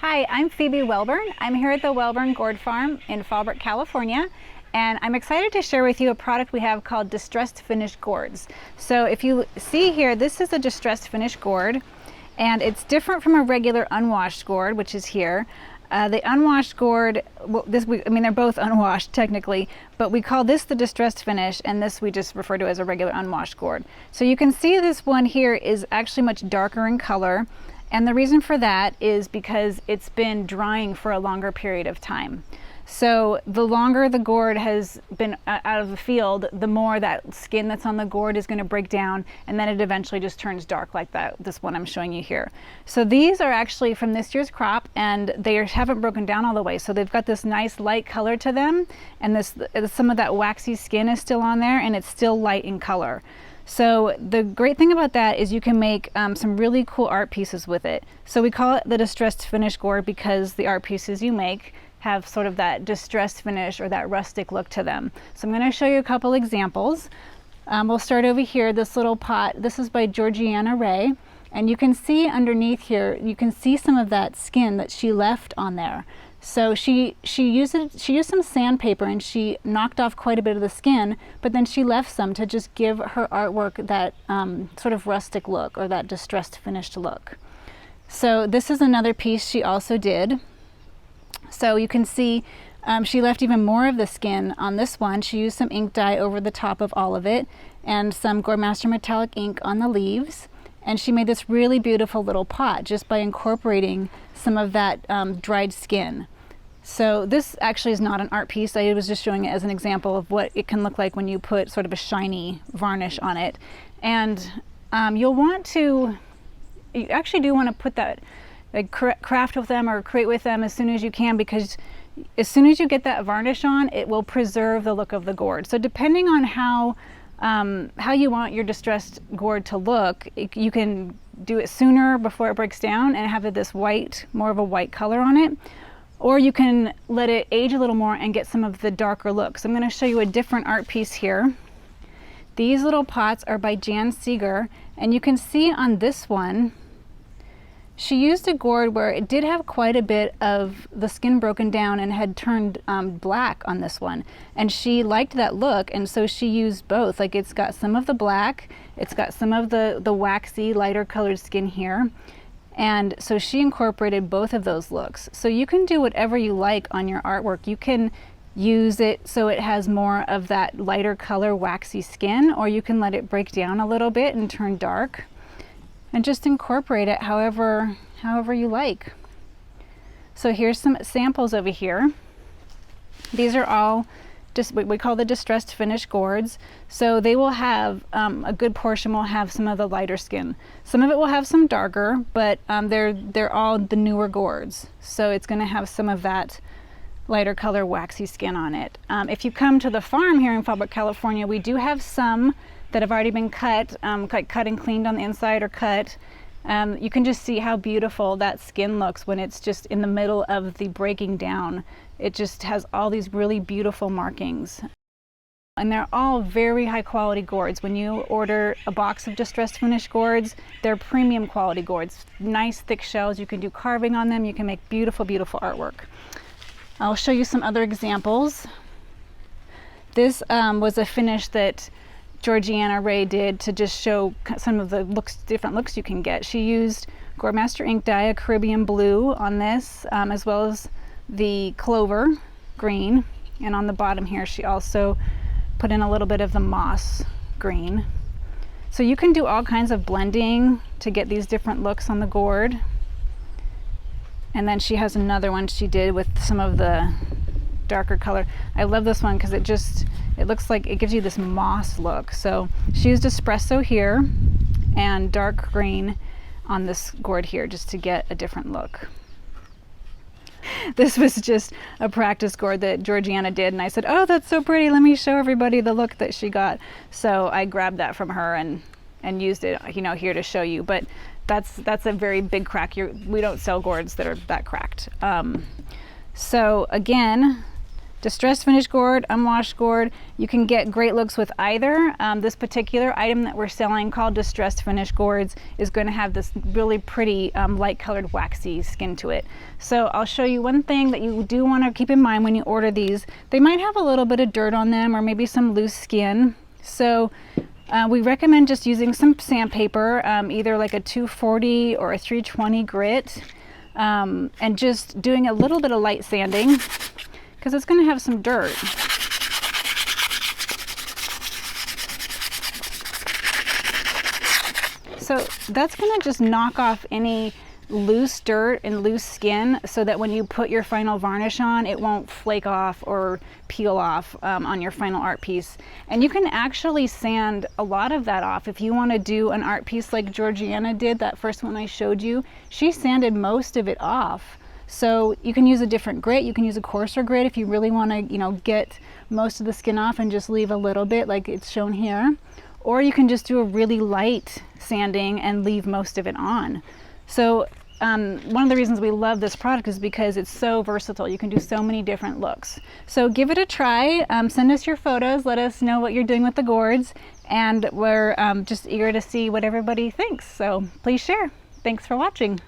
Hi, I'm Phoebe Welburn. I'm here at the Welburn Gourd Farm in Fallbrook, California, and I'm excited to share with you a product we have called distressed finish gourds. So if you see here, this is a distressed finish gourd, and it's different from a regular unwashed gourd, which is here. The unwashed gourd, well, they're both unwashed technically, but we call this the distressed finish, and this we just refer to as a regular unwashed gourd. So you can see this one here is actually much darker in color. And the reason for that is because it's been drying for a longer period of time. So the longer the gourd has been out of the field, the more that skin that's on the gourd is going to break down, and then it eventually just turns dark like this one I'm showing you here. So these are actually from this year's crop, and they haven't broken down all the way. So they've got this nice light color to them, and some of that waxy skin is still on there, and it's still light in color. So the great thing about that is you can make some really cool art pieces with it. So we call it the distressed finish gourd because the art pieces you make have sort of that distressed finish or that rustic look to them. So I'm going to show you a couple examples. We'll start over here, this little pot. This is by Georgiana Ray, and you can see underneath here, you can see some of that skin that she left on there. So she used some sandpaper and she knocked off quite a bit of the skin, but then she left some to just give her artwork that sort of rustic look or that distressed finished look. So this is another piece she also did. So you can see she left even more of the skin on this one. She used some ink dye over the top of all of it and some Gourd Master metallic ink on the leaves. And she made this really beautiful little pot just by incorporating some of that dried skin. So this actually is not an art piece. I was just showing it as an example of what it can look like when you put sort of a shiny varnish on it. And you actually do want to put that, like, craft with them or create with them as soon as you can, because as soon as you get that varnish on, it will preserve the look of the gourd. So depending on how you want your distressed gourd to look, you can do it sooner before it breaks down and have this more of a white color on it. Or you can let it age a little more and get some of the darker look. So I'm going to show you a different art piece here. These little pots are by Jan Seeger, and you can see on this one, she used a gourd where it did have quite a bit of the skin broken down and had turned black on this one. And she liked that look, and so she used both. Like, it's got some of the black, it's got some of the waxy, lighter colored skin here. And so she incorporated both of those looks. So you can do whatever you like on your artwork. You can use it so it has more of that lighter color waxy skin, or you can let it break down a little bit and turn dark, and just incorporate it however you like. So here's some samples over here. These are all just what we call the distressed finish gourds. So they will have, a good portion will have some of the lighter skin. Some of it will have some darker, but they're all the newer gourds. So it's going to have some of that lighter color waxy skin on it. If you come to the farm here in Fallbrook, California, we do have some that have already been cut and cleaned on the inside or cut. You can just see how beautiful that skin looks when it's just in the middle of the breaking down. It just has all these really beautiful markings. And they're all very high quality gourds. When you order a box of distressed finish gourds, they're premium quality gourds. Nice thick shells, you can do carving on them, you can make beautiful, beautiful artwork. I'll show you some other examples. This was a finish that Georgiana Ray did to just show some of the different looks you can get. She used Gourd Master ink dye, a Caribbean blue on this, as well as the clover green, and on the bottom here she also put in a little bit of the moss green. So you can do all kinds of blending to get these different looks on the gourd. And then she has another one she did with some of the darker color. I love this one because it looks like it gives you this moss look. So she used espresso here and dark green on this gourd here just to get a different look. This was just a practice gourd that Georgiana did, and I said, oh, that's so pretty, let me show everybody the look that she got. So I grabbed that from her and used it, here to show you. But that's a very big crack. We don't sell gourds that are that cracked. So again, distressed finished gourd, unwashed gourd. You can get great looks with either. This particular item that we're selling, called distressed finished gourds, is going to have this really pretty light colored waxy skin to it. So I'll show you one thing that you do want to keep in mind when you order these. They might have a little bit of dirt on them or maybe some loose skin. So we recommend just using some sandpaper, either like a 240 or a 320 grit, and just doing a little bit of light sanding, because it's going to have some dirt. So that's going to just knock off any loose dirt and loose skin, so that when you put your final varnish on, it won't flake off or peel off on your final art piece. And you can actually sand a lot of that off. If you want to do an art piece like Georgiana did, that first one I showed you, she sanded most of it off. So you can use a different grit. You can use a coarser grit if you really want to, you know, get most of the skin off and just leave a little bit like it's shown here. Or you can just do a really light sanding and leave most of it on. So one of the reasons we love this product is because it's so versatile. You can do so many different looks. So give it a try. Send us your photos. Let us know what you're doing with the gourds. And we're just eager to see what everybody thinks. So please share. Thanks for watching.